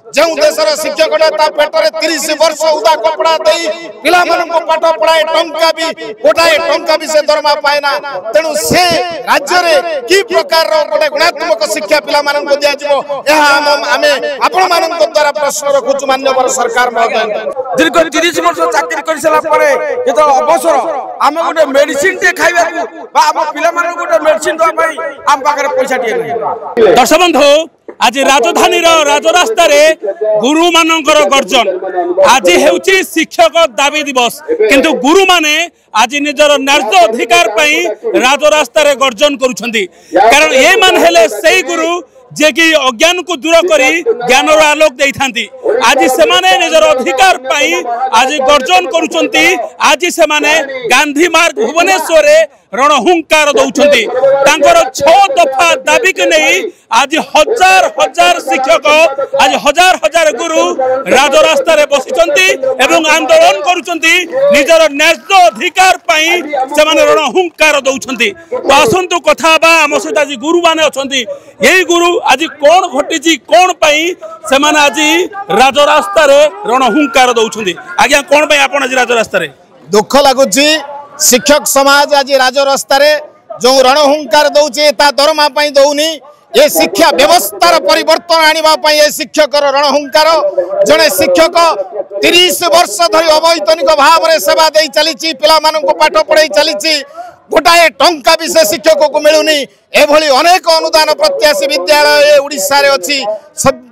जो देशर शिक्षकटा पेटर 30 वर्ष उदा कपड़ा दे पिला पाठ पढ़ाए टंका भी गोटाए टंका भी से दरमा पाएना तेणु से राज्य में कि प्रकार गोटे गुणात्मक शिक्षा पिला दिज्व द्वारा प्रश्न रखुचु माननीय सरकार महोदय दीर्घ 30 वर्ष चाकरी कर सारा जो अवसर आम गोटे मेडिसिन टे खाइबा आम पिला गोटे मेडिसिन आम पाखे पैसा टे दर्शक बंधु आज राजधानी राजरास्ता गुरु मानकर गर्जन आज हेउची शिक्षक दाबी दिवस किंतु गुरु माने आज निजर न्याय अधिकार पई राजरास्ता गर्जन करुछंती कारण ये मान हेले सही गुरु जे कि अज्ञान को दूर करी ज्ञान आलोक देई थांती आज से माने निजर अधिकार पाई आज गर्जन करुछंती आज से माने गांधी मार्ग भुवनेश्वर रणहुंकार दौछंती तांकर 6 दफा दाबी के नहीं आज हजार हजार शिक्षक आज हजार हजार गुरु राजरास्ता रे बसिचंती एवं आंदोलन करुछंती निजर न्याय अधिकार पाई से माने रणहुंकार दौछंती तो आसंतु कथा बा हम सहित आज गुरु माने अछंती यही गुरु आज कौन घटी कौन पाई से माने आज राजरास्ता रे रणहुंकार दौछंती आज्ञा कौन पाई आपण आज राजरास्ता रे दुख लागुची शिक्षक समाज आज राजरास्ता रे जो रणहुंकार दौचे ता दरमा पाई दौनी ये शिक्षा व्यवस्थार परिवर्तन आनिबा पाई ये शिक्षक रणहुंकार जने शिक्षक 30 वर्ष धरी अवैतनिक भाव रे सेवा दे चलीची पिला माननको पाठ पढ़ाई चलीची गोटाए टंका भी से शिक्षक को मिलुनी एभली अनेक अनुदान प्रत्याशी विद्यालय ओडिशा रे अछि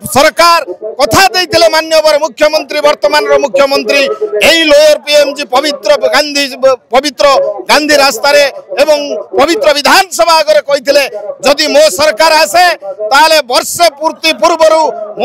सरकार कथा देइथिले माननीय मुख्यमंत्री वर्तमान मुख्यमंत्री एई लोअर पीएमजी पवित्र गांधी रास्ता रे एवं पवित्र विधानसभा आगे कहिथिले जदि मो सरकार आसे ताले वर्ष पूर्ति पूर्वरु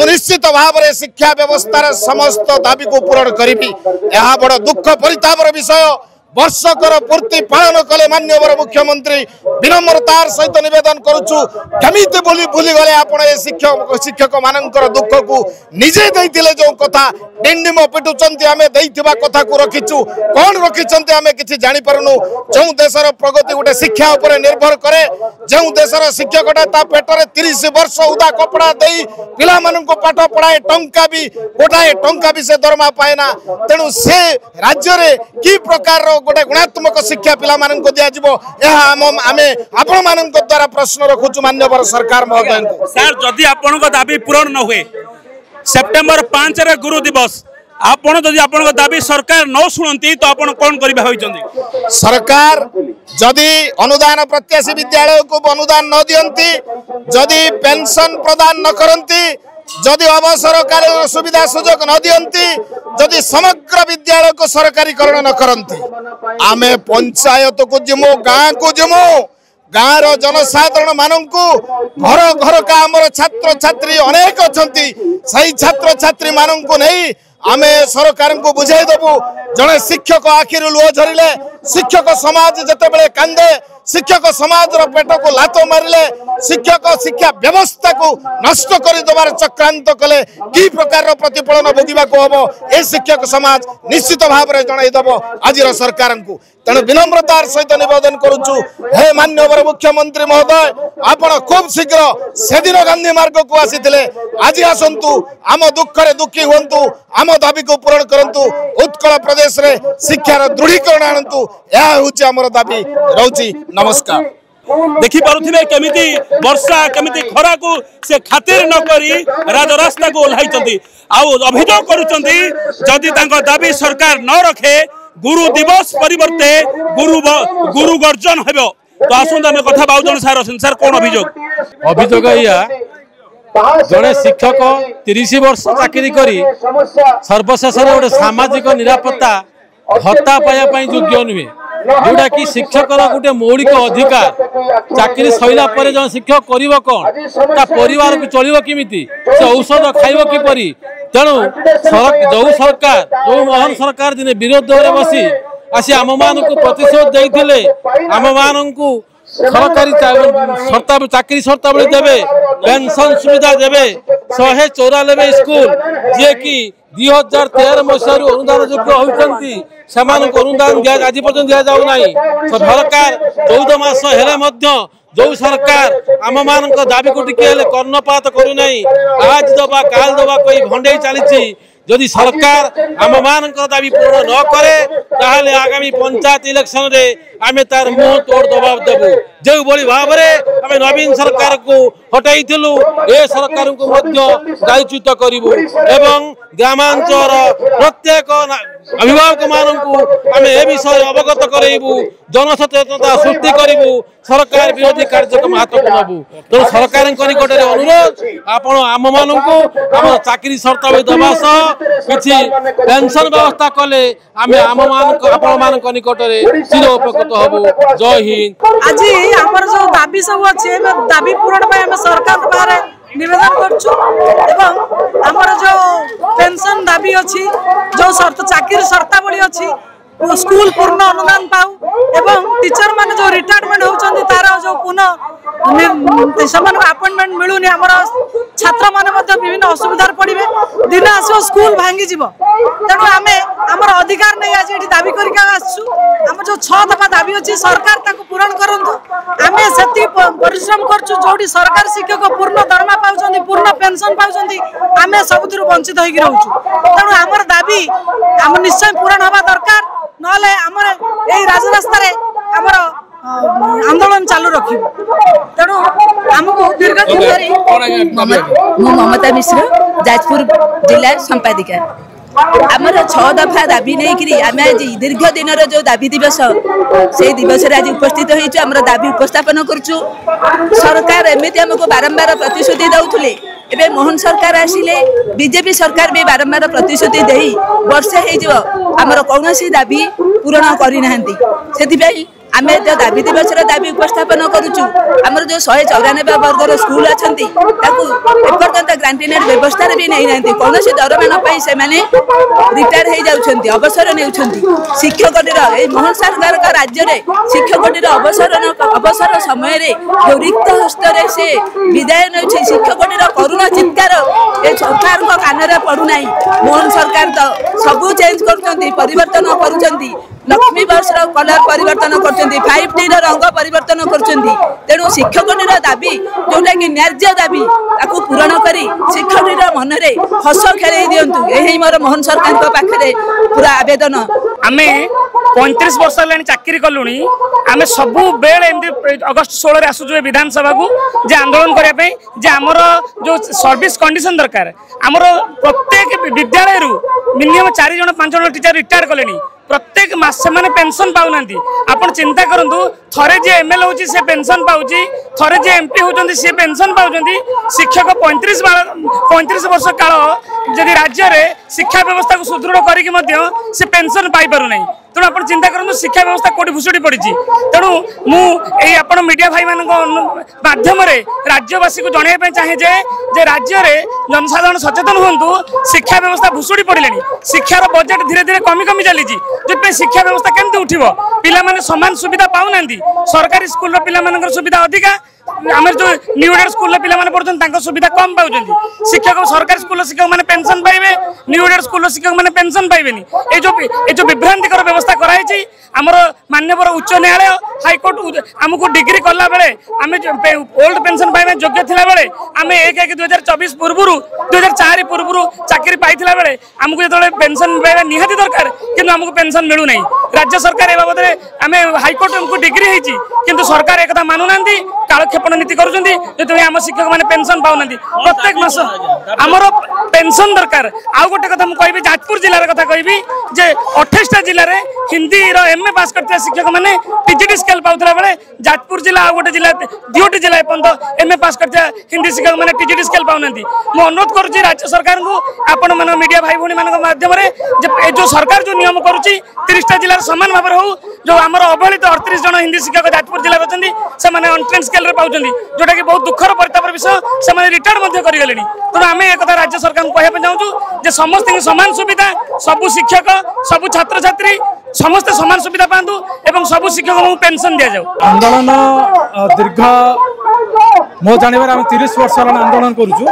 निश्चित भाव रे शिक्षा व्यवस्थार समस्त दाबी को पूरण करिबी यह बड़ दुख परितापर विषय वर्षकर पूर्ति पालन कले माननीय मुख्यमंत्री विनम्रतार सहित निवेदन करुचु केमिति भूली गले आपण ए शिक्षक मानकर दुख को निजे देइथिले जो कथा डिंडिम पिटुचंती आमे देइथिबा कथा को रखिचु कोन रखिचंती आमे किछि जानि परनु जो देशर प्रगति गोटे शिक्षा ऊपर निर्भर करे जो देशर शिक्षकटा ता पेटर 30 वर्ष उदा कपड़ा देई पिला माननको पाठ पढ़ाए टंका भी गोटाए टंका भी से दरमा पाएना तेणु से राज्य रे कि प्रकार गोटे गुणात्मक शिक्षा पिला माननको दियाजिवो एहा आमे आपण माननको द्वारा प्रश्न रखुचु माननीय सरकार महोदय सर जदि आपनको दाबी पूर्ण न हुए सेप्टेम्बर 5 रे गुरु दिवस आपण जदि आपनको दाबी सरकार न सुनंती तो आपण कोन करिबा होइचंदी सरकार जदि अनुदान प्रत्याशी विद्यालय को अनुदान न दियंती जदि पेंशन प्रदान न करंती जदि अवसरकालीन सुविधा सुजोग न दियंती जदि समग्र विद्यालय को सरकारीकरण न करंती आमे पंचायत को जिमो गाँ को जिमो गाँव जनसाधारण मानू घर घर का आमर छात्र छात्री अनेक अच्छा सही छात्र छात्री मानू नहीं आमे सरकार को बुझाई देबू जड़े शिक्षक आखिर लुह झरिले शिक्षक समाज जिते कांदे शिक्षक समाज पेट को लात मारिले शिक्षक शिक्षा व्यवस्था को नष्ट कर देवार चक्रांत कले कि प्रकार प्रतिफलन भोगवा को हम ए शिक्षक समाज निश्चित भाव में जनईदेव आज सरकार को तेणु विनम्रतार सहित निवेदन करुचु हे माननीय मुख्यमंत्री महोदय आपण खूब शीघ्र से दिन गांधी मार्ग को आसीथिले आज आसंतु आम दुखरे दुखी हुंतु आम दाबी को पूरण करंतु उत्कल प्रदेश रे शिक्षार दृढ़ीकरण आणंतु यह होची हमर दाबी रहउची नमस्कार देखि पारुथिबे केमिति वर्षा केमिति खरा को से खातिर न करी राजरास्ता को ओल्हाइचंती आउ अभियोग करूचंती जदि तांको दाबी सरकार न रखे गुरु दिवस परिवर्ते गुरु गर्जन हेबो तो आसंत आमे कथा बाउजन सार अछन सर कोन अभियोग या जड़े शिक्षक 30 वर्ष चाकरी करी सर्वशेष गोटे सामाजिक निरापत्ता भत्ता पाया योग्य नुहे जोटा कि शिक्षक गोटे मौलिक अधिकार चाकरी सैला पर जो शिक्षक कर कौन ता परिवार को चलो किमिति से औषध खाइब किपरि तेणु जो सरकार जो मोहन सरकार दिने विरोध में बसी आसी आम मान प्रतिशोध देते आम मान सरकारी चाकरी शर्तावली देवे पेंशन सुविधा देवे 194 स्कूल जे कि 2013 मसीह अनुदान योग्य होती अनुदान आज पर्यटन दि जाऊ ना सरकार 14 मास हेले जो सरकार आम मान दाबी को टिके कर्णपात करूना आज दबा काल दबा कोई भंडे चली जदि सरकार आम मान दाबी पूर्ण न करे ताहले आगामी पंचायत इलेक्शन रे आमे तार मुंह तोड़ दबाव देबु जो बड़ी भाव में आम नवीन सरकार को हटाई ए सरकार को दायित्व करूँ एवं ग्रामांचल प्रत्येक अभिभावक मानू आम ए विषय अवगत करेबू जनसचेतनता सृष्टि करूँ सरकार विरोधी कार्यक्रम हाथ को नबू तेणु सरकार निकट में अनुरोध आपण आम मान आम चाकरी शर्तावली दवा किसी पेंशन व्यवस्था कले आम आपण मान निकट में चिर उपकृत हबू। जय हिंद। आज आमर जो दाबी सब अच्छे दाबी पूरण में सरकार बाहर निवेदन करूँ आमर जो पेंशन दाबी अच्छी जो चाकरी शर्तावली अच्छी स्कूल पूर्ण अनुदान पाऊ एवं टीचर माने जो रिटायरमेंट होचंदी तार जो पुनः समान अपॉइंटमेंट मिलूनी हमर छात्र माने मध्य विभिन्न असुविधार पड़िबे दिन आसो स्कूल भांगी जीवो तेणु आमे हमर अधिकार नै आज एठी दाबी करिका आसछु हम जो 6 दफा दाबी अछि सरकार ताको पूरण करंतु आमे सेति परिश्रम करछु जोडी सरकार शिक्षक पूर्ण दरमा पाउचंदी पूर्ण पेंशन पाउचंदी आमे सबुतिर वंचित होई रहउछु तेणु हमर दाबी हम निश्चय पूरण होबा दरकार नले हमर एई राजरास्ता रे हमर आंदोलन चालू रखिबो तेणु हमको दीर्घ दिन धरि ममता मिश्र जाजपुर जिला संपादिका आमर 6 दफा दाबी नहीं आम आज दीर्घ दिन जो दाबी दिवस से दिवस आज उपस्थित होमर दाबी उपस्थापन करुचु सरकार एमती आमको बारंबार प्रतिश्रुति दौले एवं मोहन सरकार आसिले बीजेपी सरकार भी बारंबार प्रतिश्रुति दे वर्षे होमर कौन दाबी पूरण करना आम जो दाबी दिवस दाबी उपस्थापन करुचु आमर जो 194 वर्गर स्कूल अच्छा एपर्यंत ग्रांटिनेट व्यवस्था भी नहीं ना कौन दरमा न पाई से रिटायर हो जाती अवसर ने शिक्षक मोहन सरकार का राज्य में शिक्षक अवसर समय जो रिक्त हस्तर से विदाय नहीं शिक्षक करुण चित्कार ए सरकार कान में पड़ूना मोहन सरकार तो सबू चेंज कर लक्ष्मी बस कलर परिवर्तन कर 5T रंग परिवर्तन करेणु शिक्षक दाबी जोटा कि न्याय्य दाबी पूरण कर शिक्षक मन में हस खेल दिंतु यही मोर मोहन सरकार पाखे पूरा आवेदन आम 35 वर्ष है चाकरी कलु आम सब बेले अगस्ट 16 आसुचु विधानसभा को जे आंदोलन करने जे आमर जो सर्विस कंडीशन दरकार आमर प्रत्येक विद्यालय मिनिमम 4 जन 5 जन टीचर रिटायर कले प्रत्येक मास से पेंशन पाऊना आप चिंता करूँ थरे जे एमएलए होची से पेंशन पाउची थरे जे एमपी होचंदी से पेंशन पाउचंदी शिक्षक 35 वर्ष काल जदि राज्य में शिक्षा व्यवस्था को सुदृढ़ करके से पेंशन पाई पारु नहीं तेणु आप चिंता करूँ शिक्षा व्यवस्था कौटी भुसुड़ी पड़ी तेणु मुझे मीडिया भाई मान माध्यम राज्यवासी को जनवाई चाहे जे राज्य में जनसाधारण सचेतन हूँ शिक्षा व्यवस्था भुसुड़ी पड़े शिक्षार बजेट धीरे धीरे कमी कमी चली जो शिक्षा व्यवस्था केमती उठिबो पिला माने समान सुविधा पाउना सरकारी स्कूल पिला सुविधा अधिका आम जो न्यूडेड स्कूल पिला पढ़ुं सुविधा कम पाँच शिक्षक सरकारी स्कूल शिक्षक मैंने पेंशन पाइबे न्यूडेड स्कूल शिक्षक मैंने पेंशन पाइबेनी जो विभ्रांतिकर व्यवस्था कराई आमर माननीय उच्च न्यायालय हाईकोर्ट आमको डिग्री कला बेले आम ओल्ड पेंशन पाइबा योग्य थिला बेले आम 1/1/2024 पूर्व 2004 पूर्व चाकरी पाइथिला बेले आमको जो पेंशन पाइबा निहाती दरकार किंतु आमको पेंशन मिलू नहीं राज्य सरकार ए बाबद आम हाईकोर्ट को डिग्री होती किंतु सरकार एक मानुना कालक्षेपण नीति करुँच आम शिक्षक मैंने पेंशन पाऊना प्रत्येक मास आमर पेंशन दरकार आउ गोटे कथा मुझे कहि जाजपुर जिलार कथा कहि 28टा जिले में हिंदी एमए पास करते शिक्षक मैंने टीजीटी स्केल पाउला बेले जाजपुर जिला आउ गोटे जिला 2टी जिला पर्यटन एमए पास करते हिंदी शिक्षक मैंने टीजीटी स्केल पाऊना मुझे अनुरोध करुँच राज्य सरकार को आपण मान मीडिया भाई भाई माध्यम जो सरकार जो नियम करुँची 30टा जिलार सामान भाव हो जो आम अवहेलित 38 जन हिंदी शिक्षक जाजपुर जिले अच्छा से एंट्रेंस स्केल पाँच जोटा कि बहुत दुखर परितापर विषय से रिटायर करगले तेणु आम एक राज्य सरकार को कहना चाहूँ समस्त सामान सुविधा सबू शिक्षक सबू छात्र छात्री समस्त सामान सुविधा पातु एवं सबू शिक्षक को पेंशन दि जाऊ। आंदोलन दीर्घ मो जानवर आम 30 वर्ष आंदोलन करुचु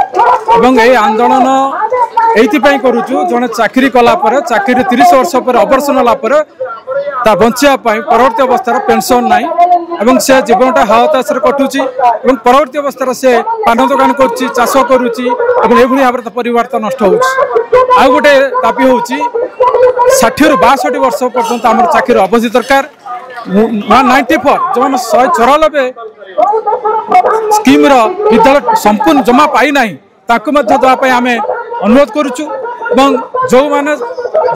ये आंदोलन ये करुचु जड़े चाकरी कलापर चाकरी 30 वर्ष पर अवसर नाला ता बचापी परवर्ती अवस्थार पेंशन ना এবং সে জীবনটা হাহাতাশে কটুଛି এবং পরবর্তী অবস্থায় সে পান দোকান করছি চাষ করুଛି এবং এভাবে ভাবে পরিবার তো নষ্ট হচ্ছে। ଆଉ ଗୋଟେ ଦାବି ହେଉଛି 60ରୁ 62 ବର୍ଷ ପର୍ଯ୍ୟନ୍ତ ଆମର ଚାକିରି ଅବଧି ଦରକାର। 194 ଯେଉଁମାନେ 194 ସ୍କିମ୍ର ବିଦ୍ୟାଳୟ ସମ୍ପୂର୍ଣ୍ଣ ଜମା ପାଇନାହିଁ ତାଙ୍କୁ ମଧ୍ୟ ଦେବା ପାଇଁ ଆମେ ଅନୁରୋଧ କରୁଛୁ ଏବଂ ଯେଉଁମାନେ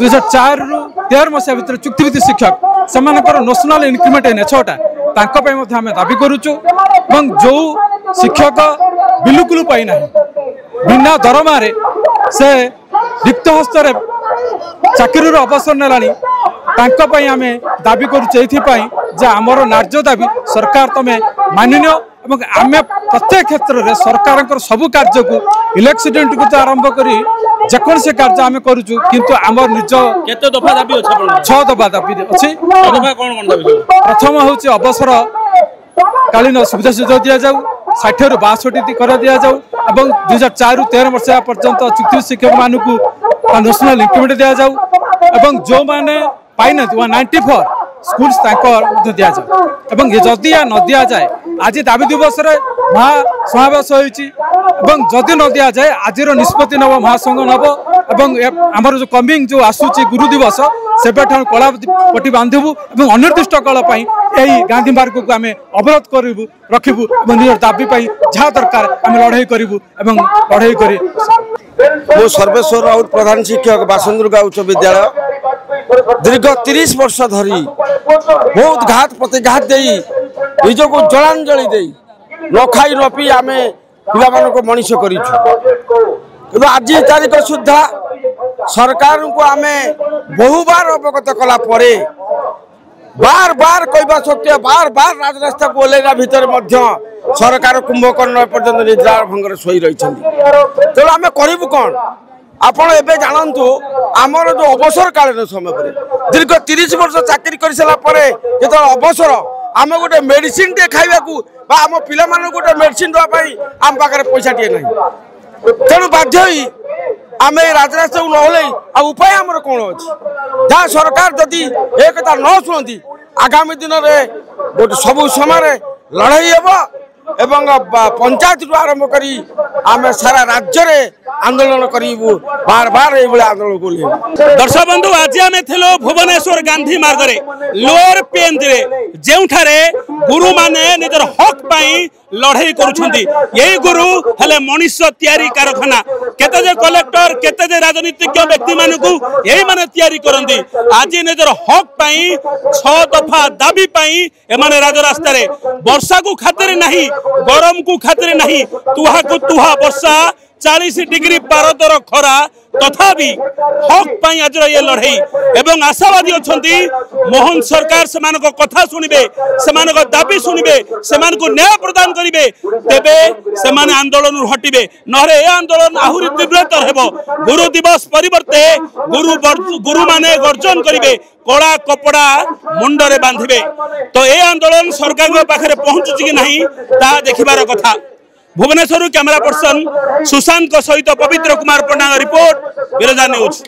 2004ରୁ 13 ମସିହା ଭିତରେ ଚୁକ୍ତିଭିତ୍ତିକ ଶିକ୍ଷକ ସେମାନଙ୍କର ନ୍ୟାସନାଲ ଇନକ୍ରିମେଣ୍ଟ ଏଇନେ 6ଟା ତାଙ୍କ ପାଇଁ ମଧ୍ୟ ଆମେ ଦାବି କରୁଛୁ ଏବଂ ଯେଉଁ ଶିକ୍ଷକ ବିଲକୁଲ ପାଇନାହିଁ ବିନା ଦରମାରେ ସେ रिक्त हस्तर चाकरी अवसर नेलानी आमे दाबी करुचे आमर नार्य दाबी सरकार तमें मानिनियो आम प्रत्येक क्षेत्र में सरकार सबू कार्य को इलेक्सीडेंट को तो आरंभ कर जेकोसी कार्य आम करुचु किंतु आमर निज 6 दफा दाबी अच्छी। प्रथम हूँ अवसर कालीन सुविधा सुझाव दि जाऊ 60ରୁ 62 कर दि जाऊ और 2004ରୁ 13 मसीहा पर्यंत चुक्ति शिक्षक मानू नेशनल इंक्रीमेंट दि जाऊ और जो मैंने पाई 194 स्कूल दि जाऊ और जदि या न दि जाए आज दाबी दिवस महासमावेश होदी न दि जाए आज निष्पत्ति नब महासंघ नब आमर जो कमिंग जो आसूची गुरु दिवस से कलापटी बांधबू और अनिर्दिष्ट काल यही गांधी मार्ग को आम अवरोध करूँ रखू निज दाबी जहाँ दरकार आम लड़ाई करूँ लड़ाई कर सर्वेश्वर राउत प्रधान शिक्षक बासंदुर्गा उच्च विद्यालय दीर्घ 30 वर्ष धरी बहुत घात प्रतिघात निज को जलांजलि दे न खाई न पी आम पिला मनीष कर आज तारीख सुधा सरकार को आम बहु बार अवगत कला बार बार कहवा सत्य बार बार राजरास्ता को ओल्ला भितर सरकार कुंभकर्ण पर्यटन निद्रा भंगर शोई रही तेणु आम करूँ कौन आपण एवं जानतु आमर जो अवसर कालीन समय दीर्घ 30 वर्ष चाकरी कर सारापर जो अवसर आम गोटे मेडिसिन टे खाइबा आम पिला गोटे मेडिसिन देवाई आम पाखे पैसा टे ना तेणु बाध्य आम राजरास्ता को नहल उपाय आमर कौन अच्छी जहाँ सरकार जदि एक कथा न शुणती आगामी दिन में गोटे सबू समय लड़ाई हे एवं पंचायत रु आरंभ करी आम सारा राज्य रे आंदोलन करूँ बार बार ये आंदोलन को दर्शक बंधु आज आम थिलो भुवनेश्वर गांधी मार्ग रे लोअर पेंज रे जेउठारे गुरु माने निजर हक पाई लड़ाई करुछंती यही गुरु हेले मनुष्य तैयारी कारखाना केते जे कलेक्टर केते जे राजनीतिज्ञ व्यक्ति मानकू यही माने तैयारी करंती आज निजर हक पाई 6 दफा दाबी पाई एमाने राजरास्ता रे वर्षा को खातिर नहीं गरम को खातिर नहीं तुहा को तुहा वर्षा 40 डिग्री पारदर खरा तथापि हक पाई आज ये लड़ाई एवं आशावादी अच्छी मोहन सरकार से कथा शुणवे से दाबी शुणवे से न्याय प्रदान करेंगे तेबे से आंदोलन हटवे नहले यह आंदोलन आहरी तीव्रतर हेब गुरु दिवस परिवर्ते गुरु माने गर्जन करेंगे कड़ा कपड़ा मुंडरे बांधे तो ये आंदोलन सरकार पाखे पहुंचुची कि नहीं ता देखिबार कथा। भुवनेश्वर कैमरा पर्सन सुशांत सहित पवित्र कुमार पंडा रिपोर्ट बिरजा न्यूज।